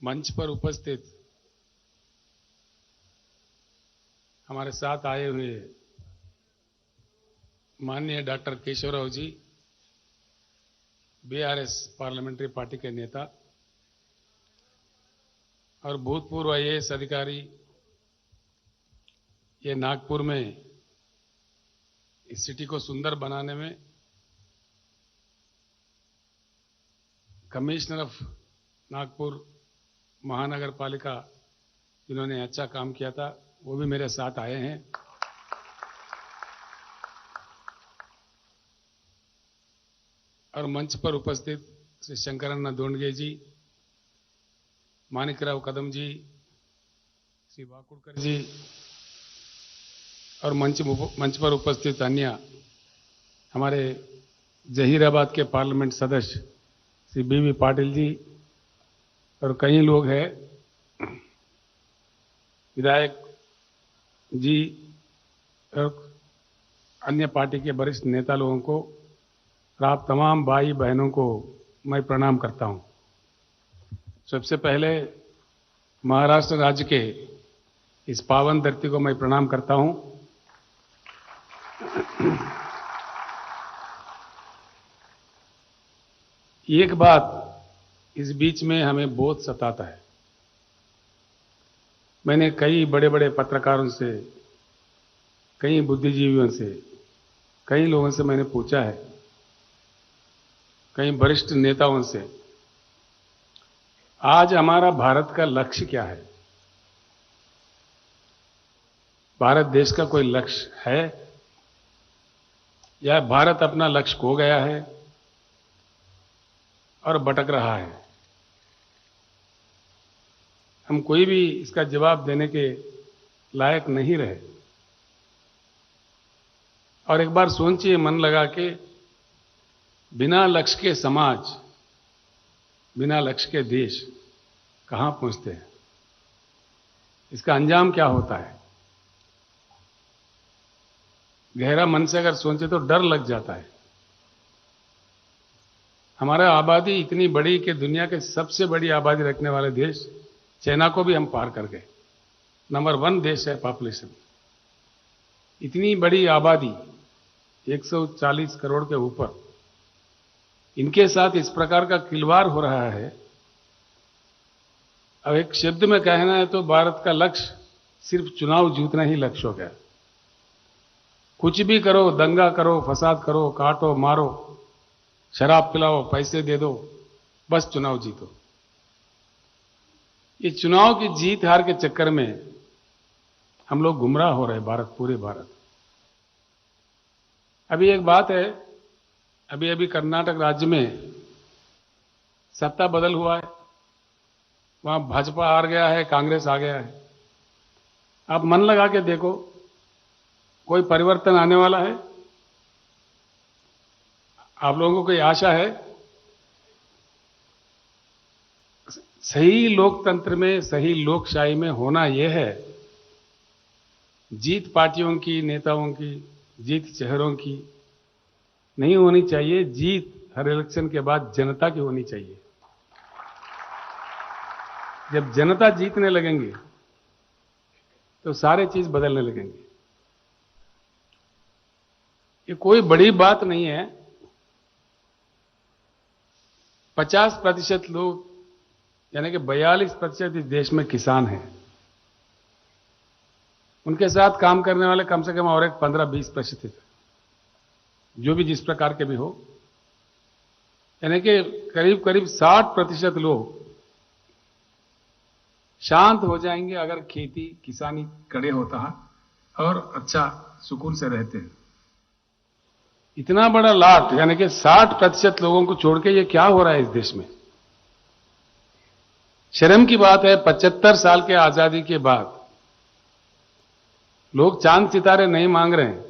मंच पर उपस्थित हमारे साथ आए हुए माननीय डॉक्टर केशवराव जी, बीआरएस पार्लियामेंट्री पार्टी के नेता और भूतपूर्व आईएएस अधिकारी, ये नागपुर में इस सिटी को सुंदर बनाने में कमिश्नर ऑफ नागपुर महानगर पालिका जिन्होंने अच्छा काम किया था, वो भी मेरे साथ आए हैं। और मंच पर उपस्थित श्री शंकरण्णा दोंडगे जी, माणिकराव कदम जी, श्री वाकुड़कर जी और मंच पर उपस्थित अन्य हमारे जहीराबाद के पार्लियामेंट सदस्य श्री बीवी पाटिल जी और कई लोग हैं, विधायक जी और अन्य पार्टी के वरिष्ठ नेता लोगों को और आप तमाम भाई बहनों को मैं प्रणाम करता हूं। सबसे पहले महाराष्ट्र राज्य के इस पावन धरती को मैं प्रणाम करता हूं। एक बात इस बीच में हमें बहुत सताता है। मैंने कई बड़े बड़े पत्रकारों से, कई बुद्धिजीवियों से, कई लोगों से मैंने पूछा है, कई वरिष्ठ नेताओं से, आज हमारा भारत का लक्ष्य क्या है? भारत देश का कोई लक्ष्य है या भारत अपना लक्ष्य खो गया है और भटक रहा है? हम कोई भी इसका जवाब देने के लायक नहीं रहे। और एक बार सोचिए मन लगा के, बिना लक्ष्य के समाज, बिना लक्ष्य के देश कहां पहुंचते हैं? इसका अंजाम क्या होता है? गहरा मन से अगर सोचे तो डर लग जाता है। हमारा आबादी इतनी बड़ी कि दुनिया के सबसे बड़ी आबादी रखने वाले देश चाइना को भी हम पार कर गए। नंबर 1 देश है पॉपुलेशन। इतनी बड़ी आबादी 140 करोड़ के ऊपर, इनके साथ इस प्रकार का खिलवाड़ हो रहा है। अब एक शब्द में कहना है तो भारत का लक्ष्य सिर्फ चुनाव जीतना ही लक्ष्य हो गया। कुछ भी करो, दंगा करो, फसाद करो, काटो मारो, शराब पिलाओ, पैसे दे दो, बस चुनाव जीतो। ये चुनाव की जीत हार के चक्कर में हम लोग गुमराह हो रहे हैं, पूरे भारत। अभी एक बात है, अभी कर्नाटक राज्य में सत्ता बदल हुआ है, वहां भाजपा हार गया है, कांग्रेस आ गया है। आप मन लगा के देखो, कोई परिवर्तन आने वाला है? आप लोगों को कोई आशा है? सही लोकतंत्र में, सही लोकशाही में होना यह है, जीत पार्टियों की, नेताओं की, जीत चेहरों की नहीं होनी चाहिए। जीत हर इलेक्शन के बाद जनता की होनी चाहिए। जब जनता जीतने लगेंगे तो सारे चीज बदलने लगेंगे। ये कोई बड़ी बात नहीं है। 50% लोग, यानी कि 42% इस देश में किसान हैं। उनके साथ काम करने वाले कम से कम और एक 15-20%, जो भी जिस प्रकार के भी हो, यानी कि करीब करीब 60% लोग शांत हो जाएंगे अगर खेती किसानी करे होता है और अच्छा सुकून से रहते हैं। इतना बड़ा लाट, यानी कि 60% लोगों को छोड़ के ये क्या हो रहा है इस देश में? शर्म की बात है, 75 साल के आजादी के बाद लोग चांद सितारे नहीं मांग रहे हैं,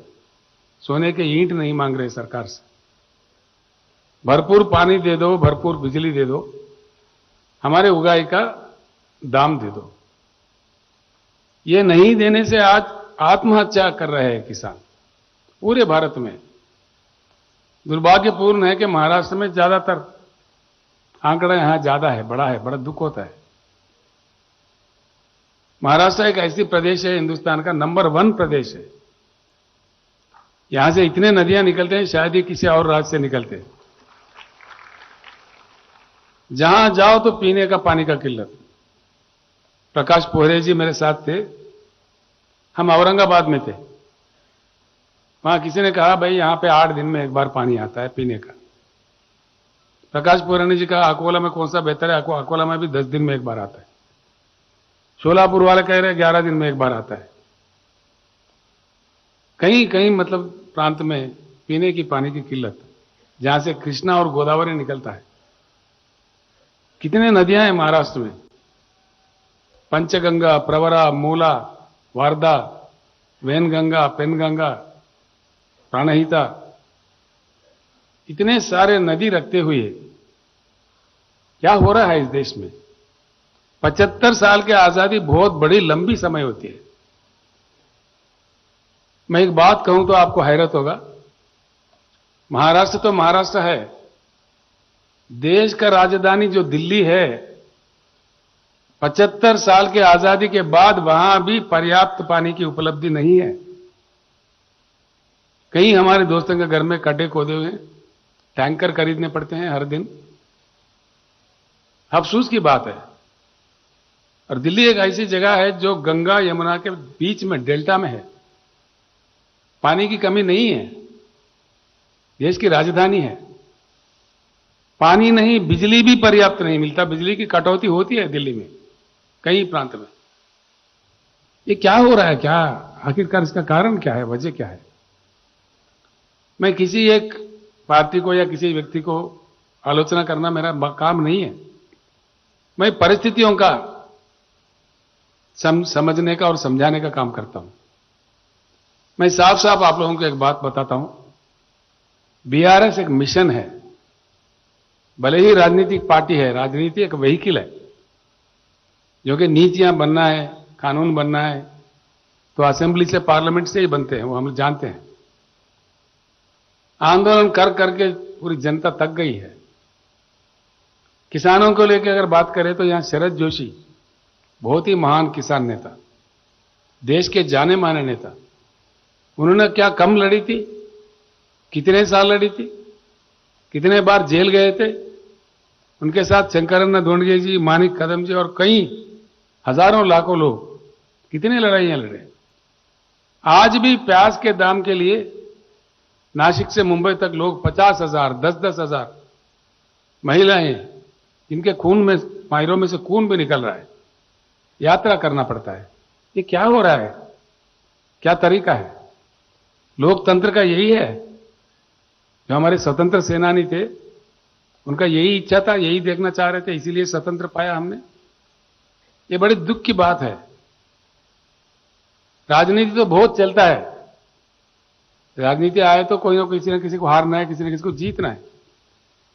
सोने के ईंट नहीं मांग रहे सरकार से। भरपूर पानी दे दो, भरपूर बिजली दे दो, हमारे उगाई का दाम दे दो। ये नहीं देने से आज आत्महत्या कर रहे हैं किसान पूरे भारत में। दुर्भाग्यपूर्ण है कि महाराष्ट्र में ज्यादातर आंकड़ा यहां ज्यादा है, बड़ा दुख होता है। महाराष्ट्र एक ऐसी प्रदेश है, हिंदुस्तान का नंबर 1 प्रदेश है। यहां से इतने नदियां निकलते हैं, शायद ही किसी और राज्य से निकलते हैं। जहां जाओ तो पीने का पानी का किल्लत। प्रकाश पोहरे जी मेरे साथ थे, हम औरंगाबाद में थे। वहां किसी ने कहा भाई यहां पे 8 दिन में एक बार पानी आता है पीने का। प्रकाश पोहरे जी कहा अकोला में कौन सा बेहतर है, अकोला में भी 10 दिन में एक बार आता है। शोलापुर वाले कह रहे हैं 11 दिन में एक बार आता है। कहीं कहीं मतलब प्रांत में पीने की पानी की किल्लत, जहां से कृष्णा और गोदावरी निकलता है। कितने नदियां हैं महाराष्ट्र में, पंचगंगा, प्रवरा, मूला, वारदा, वैनगंगा, पेनगंगा, प्राणहिता, इतने सारे नदी रखते हुए क्या हो रहा है इस देश में। 75 साल की आजादी बहुत बड़ी लंबी समय होती है। मैं एक बात कहूं तो आपको हैरत होगा, महाराष्ट्र तो महाराष्ट्र है, देश का राजधानी जो दिल्ली है, 75 साल की आजादी के बाद वहां भी पर्याप्त पानी की उपलब्धि नहीं है। कई हमारे दोस्तों के घर में गड्ढे खोदे हुए हैं, टैंकर खरीदने पड़ते हैं हर दिन। अफसोस की बात है। और दिल्ली एक ऐसी जगह है जो गंगा यमुना के बीच में डेल्टा में है, पानी की कमी नहीं है, देश की राजधानी है। पानी नहीं, बिजली भी पर्याप्त नहीं मिलता, बिजली की कटौती होती है दिल्ली में कई प्रांत में। ये क्या हो रहा है, क्या आखिरकार इसका कारण क्या है, वजह क्या है। मैं किसी एक पार्टी को या किसी व्यक्ति को आलोचना करना मेरा काम नहीं है। मैं परिस्थितियों का समझने का और समझाने का काम करता हूं। मैं साफ साफ आप लोगों को एक बात बताता हूं, बीआरएस एक मिशन है। भले ही राजनीतिक पार्टी है, राजनीति एक व्हीकल है, जो कि नीतियां बनना है, कानून बनना है तो असेंबली से, पार्लियामेंट से ही बनते हैं, वो हम जानते हैं। आंदोलन कर करके पूरी जनता थक गई है। किसानों को लेकर अगर बात करें तो यहां शरद जोशी बहुत ही महान किसान नेता, देश के जाने माने नेता, उन्होंने क्या कम लड़ी थी, कितने साल लड़ी थी, कितने बार जेल गए थे। उनके साथ शंकरन धोंडगे जी, मानिक कदम जी और कई हजारों लाखों लोग कितने लड़ाइयां लड़े। आज भी प्याज के दाम के लिए नासिक से मुंबई तक लोग 50,000, 10,000 महिलाएं, इनके खून में, मायरों में से खून भी निकल रहा है, यात्रा करना पड़ता है। ये क्या हो रहा है, क्या तरीका है। लोकतंत्र का यही है। जो हमारे स्वतंत्र सेनानी थे, उनका यही इच्छा था, यही देखना चाह रहे थे, इसीलिए स्वतंत्र पाया हमने। ये बड़ी दुख की बात है। राजनीति तो बहुत चलता है, राजनीति आए तो कोई ना किसी को हारना है, किसी न किसी को जीतना है,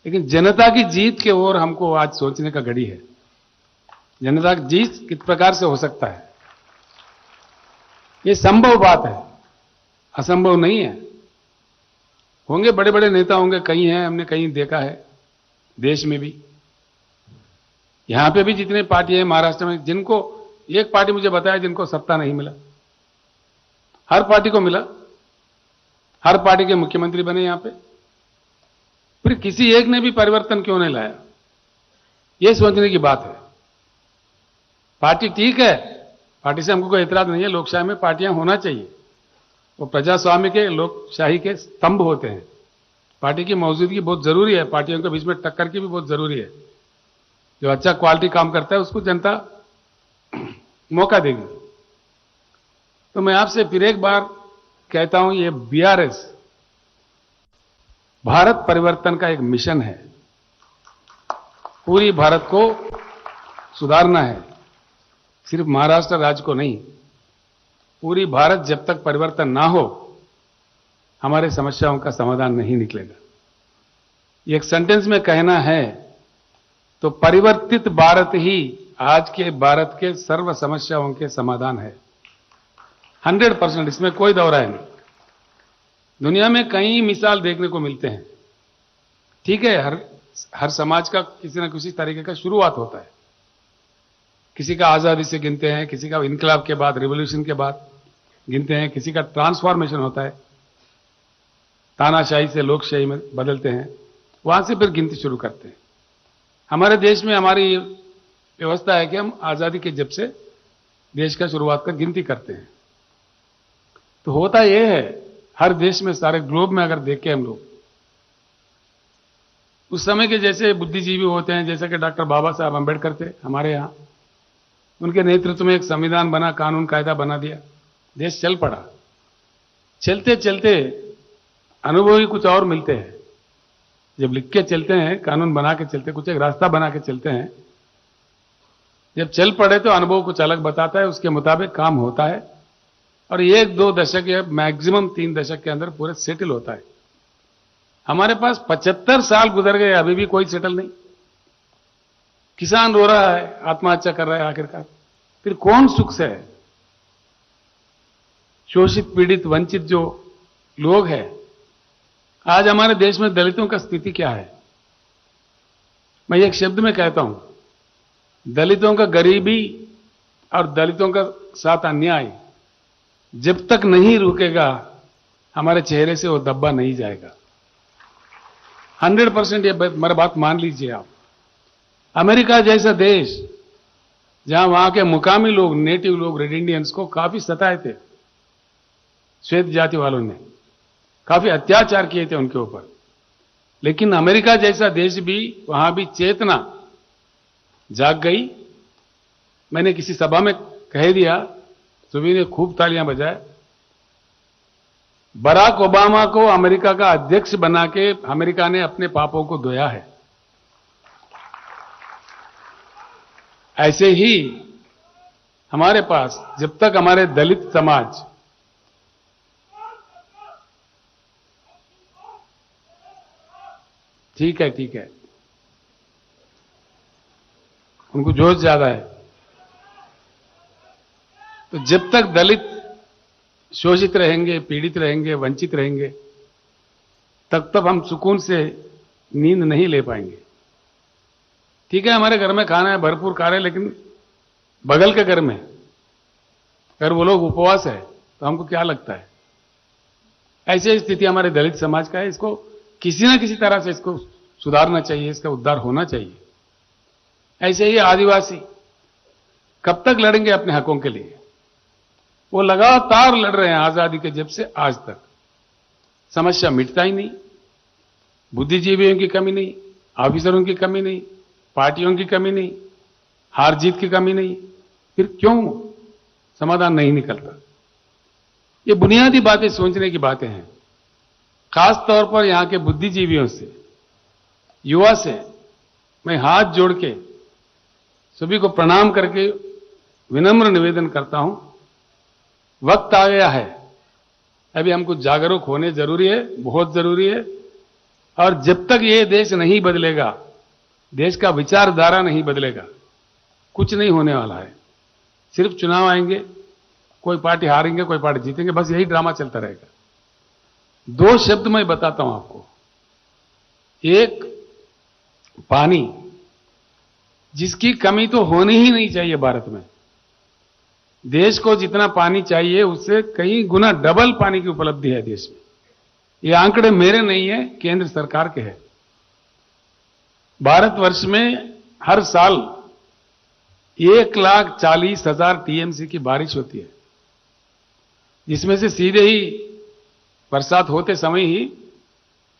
लेकिन जनता की जीत के ओर हमको आज सोचने का घड़ी है। जनता की जीत किस प्रकार से हो सकता है, ये संभव बात है, असंभव नहीं है। होंगे बड़े बड़े नेता होंगे, कई हैं, हमने कहीं देखा है देश में भी। यहां पे भी जितने पार्टी है महाराष्ट्र में, जिनको एक पार्टी मुझे बताया जिनको सत्ता नहीं मिला, हर पार्टी को मिला, हर पार्टी के मुख्यमंत्री बने यहां पे। फिर किसी एक ने भी परिवर्तन क्यों नहीं लाया, यह सोचने की बात है। पार्टी ठीक है, पार्टी से हमको कोई एतराज नहीं है, लोकशाही में पार्टियां होना चाहिए, वो प्रजास्वाम्य के, लोकशाही के स्तंभ होते हैं। पार्टी की मौजूदगी बहुत जरूरी है, पार्टियों के बीच में टक्कर की भी बहुत जरूरी है। जो अच्छा क्वालिटी काम करता है उसको जनता मौका देगी। तो मैं आपसे फिर एक बार कहता हूं, ये बीआरएस भारत परिवर्तन का एक मिशन है। पूरी भारत को सुधारना है, सिर्फ महाराष्ट्र राज्य को नहीं। पूरी भारत जब तक परिवर्तन ना हो, हमारे समस्याओं का समाधान नहीं निकलेगा। ये एक सेंटेंस में कहना है तो परिवर्तित भारत ही आज के भारत के सर्व समस्याओं के समाधान है। 100%, इसमें कोई दौराय नहीं। दुनिया में कई मिसाल देखने को मिलते हैं। ठीक है, हर समाज का किसी न किसी तरीके का शुरुआत होता है, किसी का आजादी से गिनते हैं, किसी का इनकलाब के बाद, रिवॉल्यूशन के बाद गिनते हैं, किसी का ट्रांसफॉर्मेशन होता है, तानाशाही से लोकशाही में बदलते हैं, वहां से फिर गिनती शुरू करते हैं। हमारे देश में हमारी व्यवस्था है कि हम आजादी के जब से देश का शुरुआत का गिनती करते हैं। तो होता यह है, हर देश में, सारे ग्लोब में अगर देखें हम लोग, उस समय के जैसे बुद्धिजीवी होते हैं, जैसे कि डॉक्टर बाबा साहब अम्बेडकर थे हमारे यहाँ, उनके नेतृत्व में एक संविधान बना, कानून कायदा बना दिया, देश चल पड़ा। चलते चलते अनुभव ही कुछ और मिलते हैं। जब लिख के चलते हैं, कानून बना के चलते, कुछ एक रास्ता बना के चलते हैं, जब चल पड़े तो अनुभव कुछ अलग बताता है, उसके मुताबिक काम होता है और 1-2 दशक या मैक्सिमम 3 दशक के अंदर पूरे सेटल होता है। हमारे पास 75 साल गुजर गए, अभी भी कोई सेटल नहीं। किसान रो रहा है, आत्महत्या कर रहा है आखिरकार, फिर कौन सुख से है? शोषित, पीड़ित, वंचित जो लोग हैं, आज हमारे देश में दलितों का स्थिति क्या है? मैं एक शब्द में कहता हूं, दलितों का गरीबी और दलितों का साथ अन्याय जब तक नहीं रुकेगा, हमारे चेहरे से वो दब्बा नहीं जाएगा। 100% ये मेरा बात मान लीजिए आप। अमेरिका जैसा देश, जहां वहां के मुकामी लोग, नेटिव लोग, रेड इंडियंस को काफी सताए थे, श्वेत जाति वालों ने काफी अत्याचार किए थे उनके ऊपर, लेकिन अमेरिका जैसा देश भी, वहां भी चेतना जाग गई। मैंने किसी सभा में कह दिया, सभी ने खूब तालियां बजाए, बराक ओबामा को अमेरिका का अध्यक्ष बना के अमेरिका ने अपने पापों को धोया है। ऐसे ही हमारे पास जब तक हमारे दलित समाज ठीक है, उनको जोश ज्यादा है, तो जब तक दलित शोषित रहेंगे, पीड़ित रहेंगे, वंचित रहेंगे, तब तक हम सुकून से नींद नहीं ले पाएंगे। ठीक है, हमारे घर में खाना है, भरपूर खा रहे हैं, लेकिन बगल के घर में अगर वो लोग उपवास है तो हमको क्या लगता है? ऐसी स्थिति हमारे दलित समाज का है। इसको किसी ना किसी तरह से इसको सुधारना चाहिए, इसका उद्धार होना चाहिए। ऐसे ही आदिवासी कब तक लड़ेंगे अपने हकों के लिए? वो लगातार लड़ रहे हैं आजादी के जब से आज तक। समस्या मिटता ही नहीं। बुद्धिजीवियों की कमी नहीं, ऑफिसरों की कमी नहीं, पार्टियों की कमी नहीं, हार जीत की कमी नहीं, फिर क्यों समाधान नहीं निकलता? ये बुनियादी बातें सोचने की बातें हैं। खास तौर पर यहां के बुद्धिजीवियों से, युवा से मैं हाथ जोड़ के सभी को प्रणाम करके विनम्र निवेदन करता हूं, वक्त आ गया है, अभी हमको जागरूक होने जरूरी है, बहुत जरूरी है। और जब तक ये देश नहीं बदलेगा, देश का विचारधारा नहीं बदलेगा, कुछ नहीं होने वाला है। सिर्फ चुनाव आएंगे, कोई पार्टी हारेंगे, कोई पार्टी जीतेंगे, बस यही ड्रामा चलता रहेगा। 2 शब्द मैं बताता हूं आपको। एक, पानी, जिसकी कमी तो होनी ही नहीं चाहिए भारत में। देश को जितना पानी चाहिए उससे कई गुना डबल पानी की उपलब्धि है देश में। ये आंकड़े मेरे नहीं है, केंद्र सरकार के हैं। भारतवर्ष में हर साल 1,40,000 टीएमसी की बारिश होती है, जिसमें से सीधे ही बरसात होते समय ही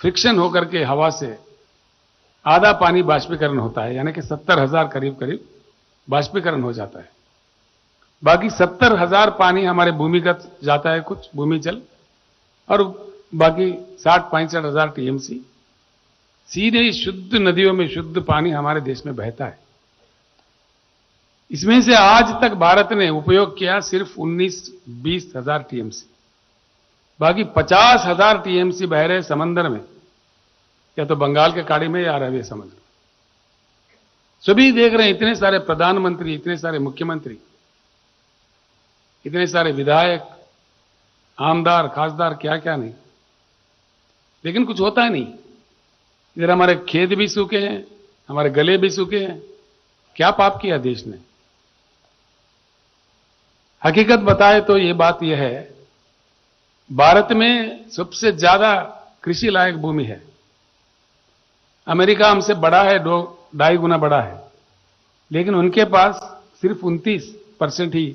फ्रिक्शन होकर के हवा से आधा पानी बाष्पीकरण होता है, यानी कि 70,000 करीब बाष्पीकरण हो जाता है। बाकी 70,000 पानी हमारे भूमिगत जाता है, कुछ भूमि जल, और बाकी 60-65,000 टीएमसी सीधे ही शुद्ध नदियों में शुद्ध पानी हमारे देश में बहता है। इसमें से आज तक भारत ने उपयोग किया सिर्फ 19-20,000 टीएमसी। बाकी 50,000 टीएमसी बह रहे समंदर में, या तो बंगाल के खाड़ी में या अरबिया समुद्र। सभी देख रहे हैं, इतने सारे प्रधानमंत्री, इतने सारे मुख्यमंत्री, इतने सारे विधायक, आमदार, खासदार, क्या क्या नहीं, लेकिन कुछ होता है नहीं। इधर हमारे खेत भी सूखे हैं, हमारे गले भी सूखे हैं। क्या पाप किया देश ने? हकीकत बताए तो ये बात यह है, भारत में सबसे ज्यादा कृषि लायक भूमि है। अमेरिका हमसे बड़ा है, 2-2.5 गुना बड़ा है, लेकिन उनके पास सिर्फ 29% ही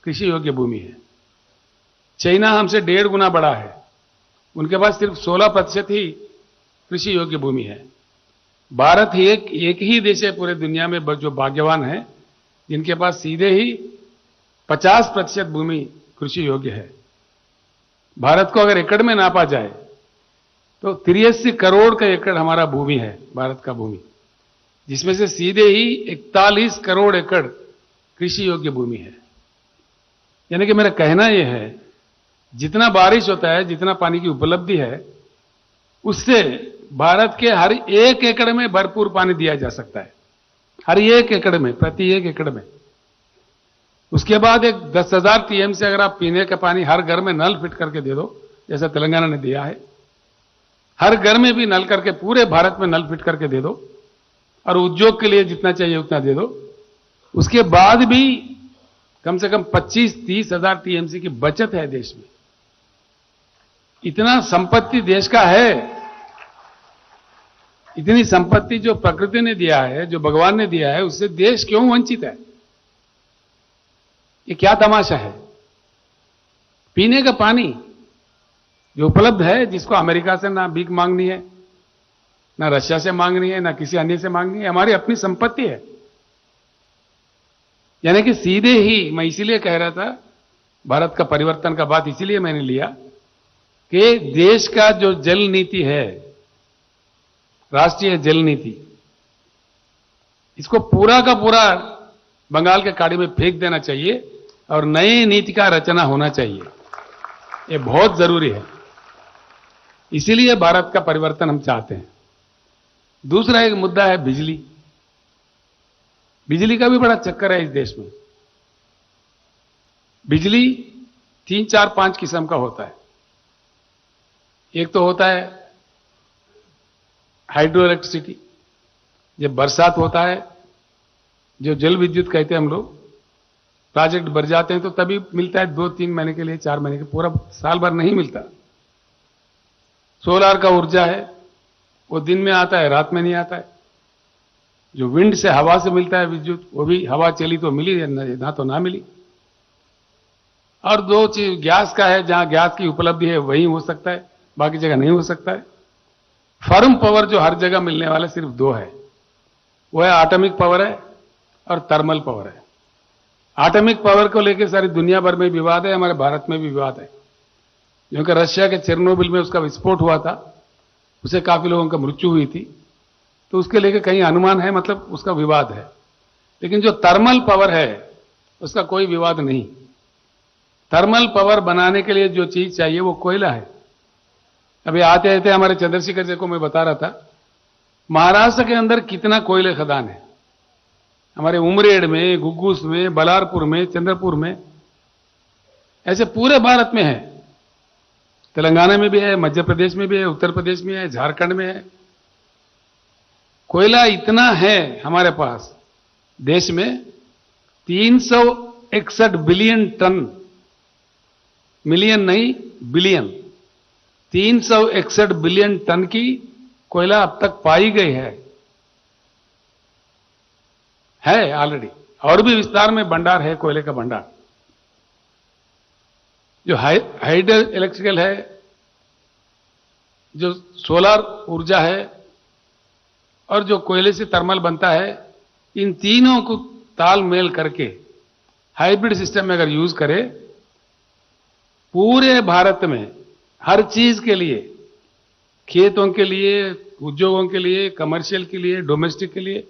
कृषि योग्य भूमि है। चाइना हमसे 1.5 गुना बड़ा है, उनके पास सिर्फ 16% ही कृषि योग्य भूमि है। भारत ही एक ही देश है पूरे दुनिया में जो भाग्यवान है, जिनके पास सीधे ही 50% भूमि कृषि योग्य है। भारत को अगर एकड़ में नापा जाए तो 83 करोड़ का एकड़ हमारा भूमि है, भारत का भूमि, जिसमें से सीधे ही 41 करोड़ एकड़ कृषि योग्य भूमि है। यानी कि मेरा कहना यह है, जितना बारिश होता है, जितना पानी की उपलब्धि है, उससे भारत के हर एक एकड़ में भरपूर पानी दिया जा सकता है, हर एक एकड़ में, प्रति एक एकड़ में। उसके बाद एक 10,000 टीएम से अगर आप पीने का पानी हर घर में नल फिट करके दे दो, जैसा तेलंगाना ने दिया है, हर घर में भी नल करके, पूरे भारत में नल फिट करके दे दो, और उद्योग के लिए जितना चाहिए उतना दे दो, उसके बाद भी कम से कम 25-30 हजार टीएमसी की बचत है देश में। इतना संपत्ति देश का है, इतनी संपत्ति जो प्रकृति ने दिया है, जो भगवान ने दिया है, उससे देश क्यों वंचित है? ये क्या तमाशा है? पीने का पानी जो उपलब्ध है, जिसको अमेरिका से ना भीख मांगनी है, ना रशिया से मांगनी है, ना किसी अन्य से मांगनी है, हमारी अपनी संपत्ति है। यानी कि सीधे ही, मैं इसीलिए कह रहा था, भारत का परिवर्तन का बात इसीलिए मैंने लिया कि देश का जो जल नीति है, राष्ट्रीय जल नीति, इसको पूरा का पूरा बंगाल के खाड़ी में फेंक देना चाहिए और नई नीति का रचना होना चाहिए। ये बहुत जरूरी है, इसीलिए भारत का परिवर्तन हम चाहते हैं। दूसरा एक मुद्दा है बिजली। बिजली का भी बड़ा चक्कर है इस देश में। बिजली 3, 4, 5 किस्म का होता है। एक तो होता है हाइड्रो इलेक्ट्रिसिटी, जब बरसात होता है, जो जल विद्युत कहते हैं हम लोग, प्रोजेक्ट भर जाते हैं तो तभी मिलता है, 2-3 महीने के लिए, 4 महीने के, पूरा साल भर नहीं मिलता। सोलार का ऊर्जा है, वो दिन में आता है, रात में नहीं आता है। जो विंड से, हवा से मिलता है विद्युत, वो भी हवा चली तो मिली, ना तो ना मिली। और 2 चीज गैस का है, जहां गैस की उपलब्धि है वहीं हो सकता है, बाकी जगह नहीं हो सकता है। फर्म पावर जो हर जगह मिलने वाला सिर्फ 2 है, वो है एटॉमिक पावर है और थर्मल पावर है। एटॉमिक पावर को लेकर सारी दुनिया भर में विवाद है, हमारे भारत में भी विवाद है, क्योंकि रशिया के चेरनोबिल में उसका विस्फोट हुआ था, उससे काफी लोगों का मृत्यु हुई थी, तो उसके लेकर कहीं अनुमान है, मतलब उसका विवाद है। लेकिन जो थर्मल पावर है उसका कोई विवाद नहीं। थर्मल पावर बनाने के लिए जो चीज चाहिए वो कोयला है। अभी आते आते हमारे चंद्रशेखर जी को मैं बता रहा था, महाराष्ट्र के अंदर कितना कोयले खदान है, हमारे उमरेड में, गुग्गूस में, बलारपुर में, चंद्रपुर में, ऐसे पूरे भारत में है। तेलंगाना में भी है, मध्य प्रदेश में भी है, उत्तर प्रदेश में है, झारखंड में है। कोयला इतना है हमारे पास देश में, 361 बिलियन टन, मिलियन नहीं बिलियन, 361 बिलियन टन की कोयला अब तक पाई गई है ऑलरेडी, और भी विस्तार में भंडार है कोयले का भंडार। जो हाइड्रो इलेक्ट्रिकल है, जो सोलर ऊर्जा है, और जो कोयले से थर्मल बनता है, इन तीनों को तालमेल करके हाइब्रिड सिस्टम में अगर यूज करें, पूरे भारत में हर चीज के लिए, खेतों के लिए, उद्योगों के लिए, कमर्शियल के लिए, डोमेस्टिक के लिए,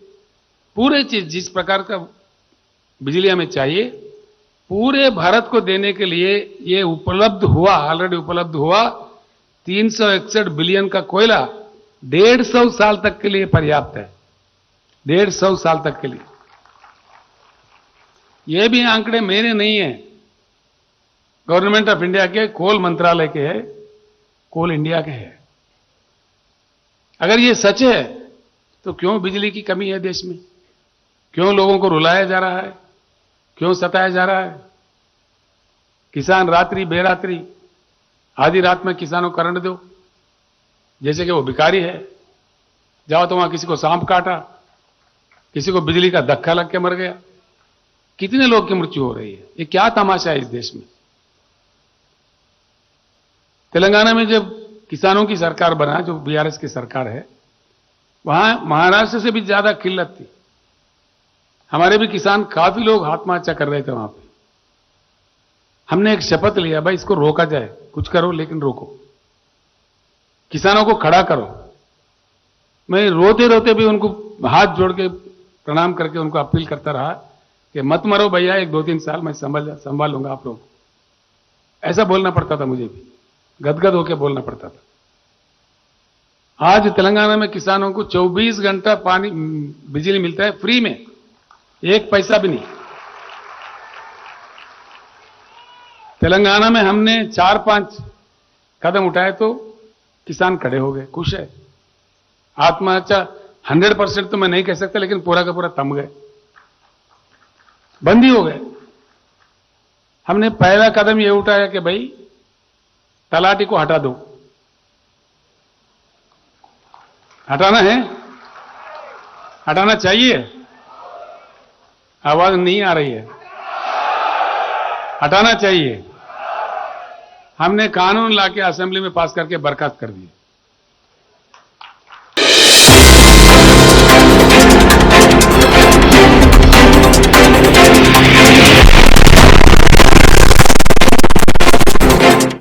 पूरे चीज जिस प्रकार का बिजली हमें चाहिए, पूरे भारत को देने के लिए ये उपलब्ध हुआ, ऑलरेडी उपलब्ध हुआ 361 बिलियन का कोयला 150 साल तक के लिए पर्याप्त है, 150 साल तक के लिए। ये भी आंकड़े मेरे नहीं है, गवर्नमेंट ऑफ इंडिया के, कोल मंत्रालय के है, कोल इंडिया के है। अगर ये सच है तो क्यों बिजली की कमी है देश में? क्यों लोगों को रुलाया जा रहा है? क्यों सताया जा रहा है? किसान रात्रि बेरात्रि आधी रात में किसानों को करंट दो, जैसे कि वो भिखारी है। जाओ तो वहां किसी को सांप काटा, किसी को बिजली का धक्का लग के मर गया, कितने लोग की मृत्यु हो रही है। ये क्या तमाशा है इस देश में। तेलंगाना में जब किसानों की सरकार बना, जो बीआरएस की सरकार है, वहां महाराष्ट्र से भी ज्यादा किल्लत थी। हमारे भी किसान काफी लोग आत्महत्या कर रहे थे वहां पे। हमने एक शपथ लिया, भाई इसको रोका जाए, कुछ करो लेकिन रोको, किसानों को खड़ा करो। मैं रोते रोते भी उनको हाथ जोड़ के प्रणाम करके उनको अपील करता रहा कि मत मरो भैया, 1-2-3 साल मैं संभाल लूंगा आप लोग। ऐसा बोलना पड़ता था, मुझे भी गदगद होकर बोलना पड़ता था। आज तेलंगाना में किसानों को 24 घंटा पानी बिजली मिलता है फ्री में, 1 पैसा भी नहीं। तेलंगाना में हमने 4-5 कदम उठाए तो किसान खड़े हो गए, खुश है। आत्महत्या 100% तो मैं नहीं कह सकता, लेकिन पूरा का पूरा थम गए, बंद ही हो गए। हमने पहला कदम यह उठाया कि भाई तलाटी को हटा दो। हटाना है, हटाना चाहिए। आवाज नहीं आ रही है। हटाना चाहिए। हमने कानून लाके असेंबली में पास करके बर्खास्त कर दिए।